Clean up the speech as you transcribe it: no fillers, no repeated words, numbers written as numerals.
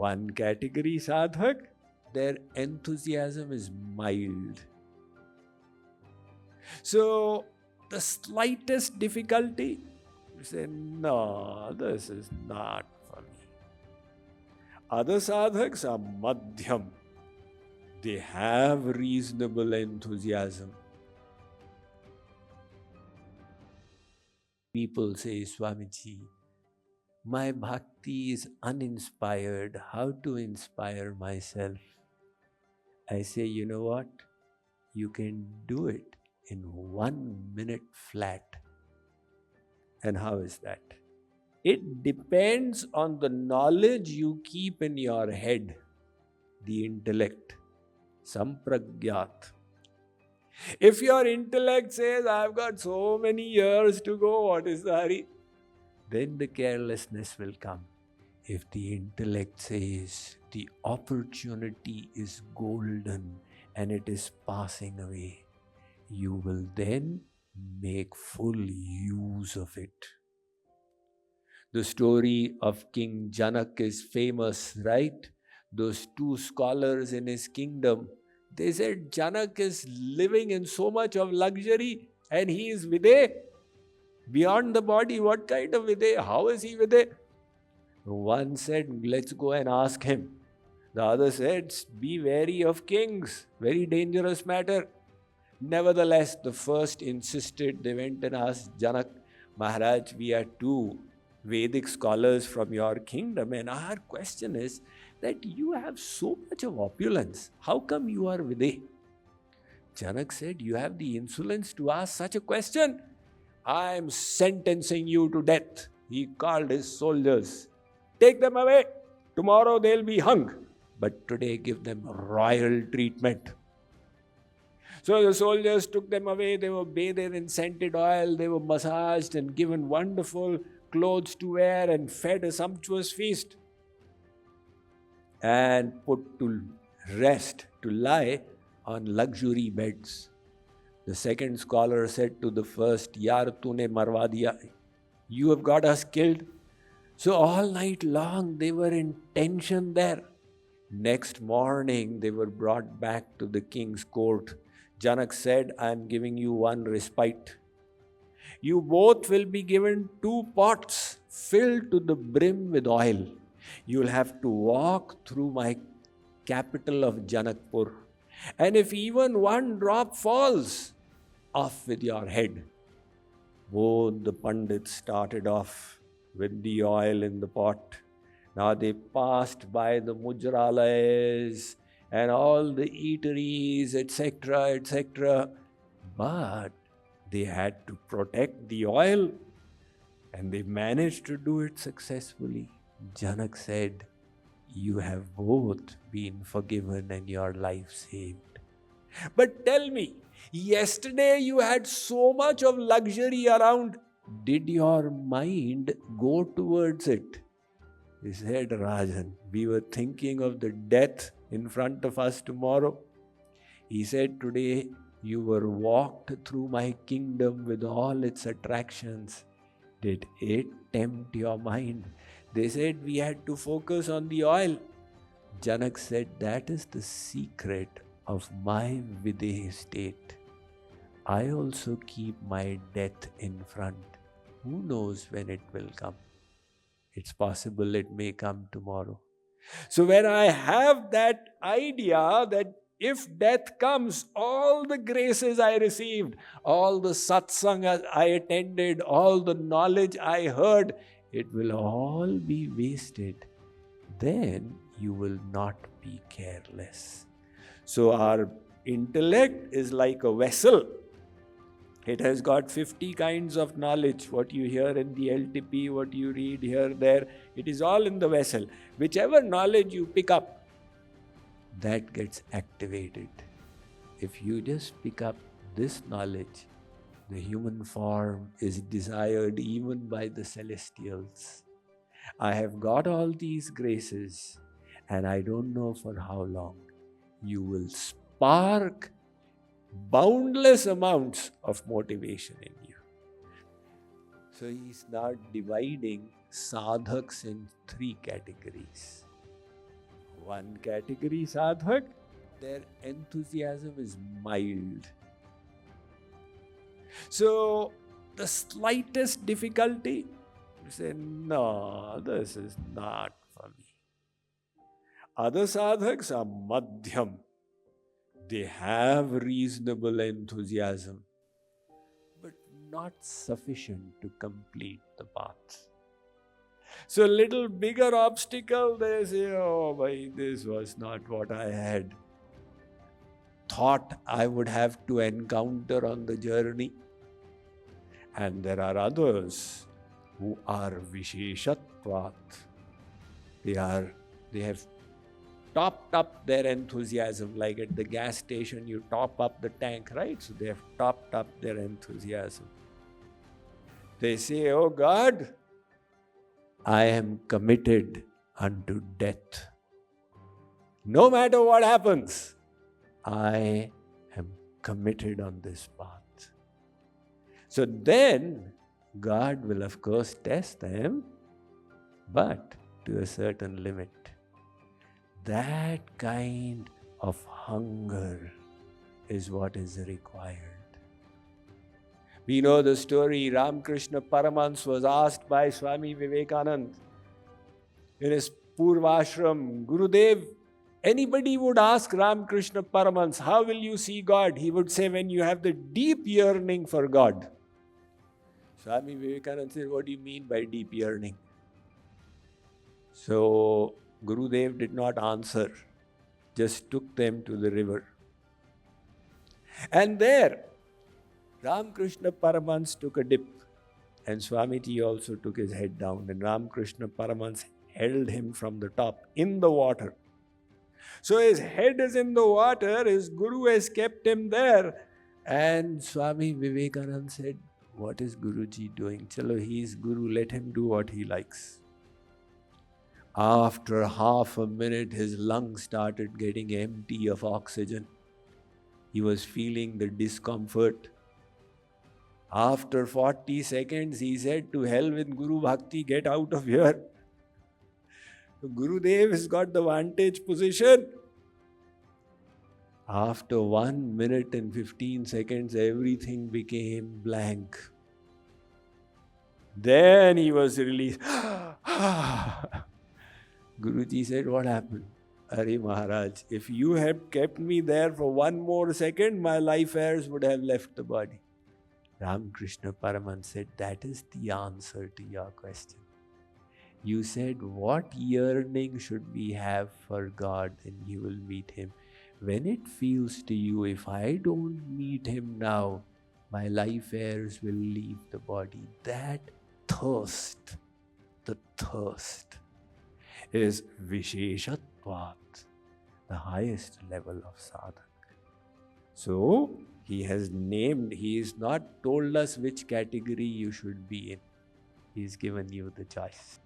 One category sadhak, their enthusiasm is mild. So, the slightest difficulty, you say, no, this is not for me. Other sadhaks are madhyam. They have reasonable enthusiasm. People say, Swamiji, my bhakti is uninspired. How to inspire myself? I say, you know what? You can do it in 1 minute flat. And how is that? It depends on the knowledge you keep in your head, the intellect, sampragyat. If your intellect says, I've got so many years to go, what is the hurry? Then the carelessness will come. If the intellect says, the opportunity is golden and it is passing away, you will then make full use of it. The story of King Janak is famous, right? Those two scholars in his kingdom, they said Janak is living in so much of luxury and he is Vide. Beyond the body, what kind of Vide? How is he Vide? One said, let's go and ask him. The other said, be wary of kings, very dangerous matter. Nevertheless, the first insisted. They went and asked Janak, Maharaj, we are two Vedic scholars from your kingdom, and our question is that you have so much of opulence. How come you are Vide? Janak said, you have the insolence to ask such a question? I am sentencing you to death. He called his soldiers. Take them away. Tomorrow they'll be hung. But today give them royal treatment. So the soldiers took them away. They were bathed in scented oil. They were massaged and given wonderful clothes to wear and fed a sumptuous feast. And put to rest, to lie on luxury beds. The second scholar said to the first, Yaar tune marwa diya. You have got us killed. So all night long they were in tension there. Next morning they were brought back to the king's court. Janak said, I am giving you one respite. You both will be given 2 pots filled to the brim with oil. You will have to walk through my capital of Janakpur. And if even 1 drop falls, off with your head. Both the Pandits started off with the oil in the pot. Now they passed by the mujralayas and all the eateries, etc., etc. But they had to protect the oil and they managed to do it successfully. Janak said, you have both been forgiven and your life saved. But tell me, yesterday you had so much of luxury around. Did your mind go towards it? He said, Rajan, we were thinking of the death in front of us tomorrow. He said, today you were walked through my kingdom with all its attractions. Did it tempt your mind? They said, we had to focus on the oil. Janak said, that is the secret of my Videha state. I also keep my death in front. Who knows when it will come? It's possible it may come tomorrow. So when I have that idea that if death comes, all the graces I received, all the satsang I attended, all the knowledge I heard, it will all be wasted. Then you will not be careless. So our intellect is like a vessel. It has got 50 kinds of knowledge. What you hear in the LTP, what you read here, there, it is all in the vessel. Whichever knowledge you pick up, that gets activated. If you just pick up this knowledge, the human form is desired even by the celestials. I have got all these graces and I don't know for how long. You will spark boundless amounts of motivation in you. So he's now dividing sadhaks in 3 categories. One category sadhak, their enthusiasm is mild. So, the slightest difficulty, you say, no, this is not for me. Other sadhaks are madhyam. They have reasonable enthusiasm, but not sufficient to complete the path. So, little bigger obstacle, they say, oh, boy, this was not what I had thought I would have to encounter on the journey. And there are others who are visheshatvat. They have topped up their enthusiasm, like at the gas station you top up the tank, right? So they have topped up their enthusiasm. They say, oh God, I am committed unto death. No matter what happens, I am committed on this path. So then, God will of course test them, but to a certain limit. That kind of hunger is what is required. We know the story. Ramakrishna Paramahamsa was asked by Swami Vivekananda in his Purvashram, Gurudev, anybody would ask Ramakrishna Paramahamsa, how will you see God? He would say, when you have the deep yearning for God. Swami Vivekananda said, what do you mean by deep yearning? So Gurudev did not answer, just took them to the river. And there, Ramakrishna Paramahamsa took a dip, and Swamiji also took his head down, and Ramakrishna Paramahamsa held him from the top in the water. So his head is in the water, his Guru has kept him there. And Swami Vivekananda said, what is Guruji doing? Chalo, he is Guru, let him do what he likes. After half a minute, his lungs started getting empty of oxygen. He was feeling the discomfort. After 40 seconds, he said, to hell with Guru Bhakti, get out of here. So Gurudev has got the vantage position. After 1 minute and 15 seconds, everything became blank. Then he was released. Guruji said, what happened? Are Maharaj, if you had kept me there for 1 more second, my life airs would have left the body. Ramakrishna Paramahamsa said, that is the answer to your question. You said, what yearning should we have for God, and you will meet Him? When it feels to you, if I don't meet Him now, my life airs will leave the body. That thirst, the thirst, is visheshatvat, the highest level of sadhak. So, he has named, he has not told us which category you should be in. He's given you the choice.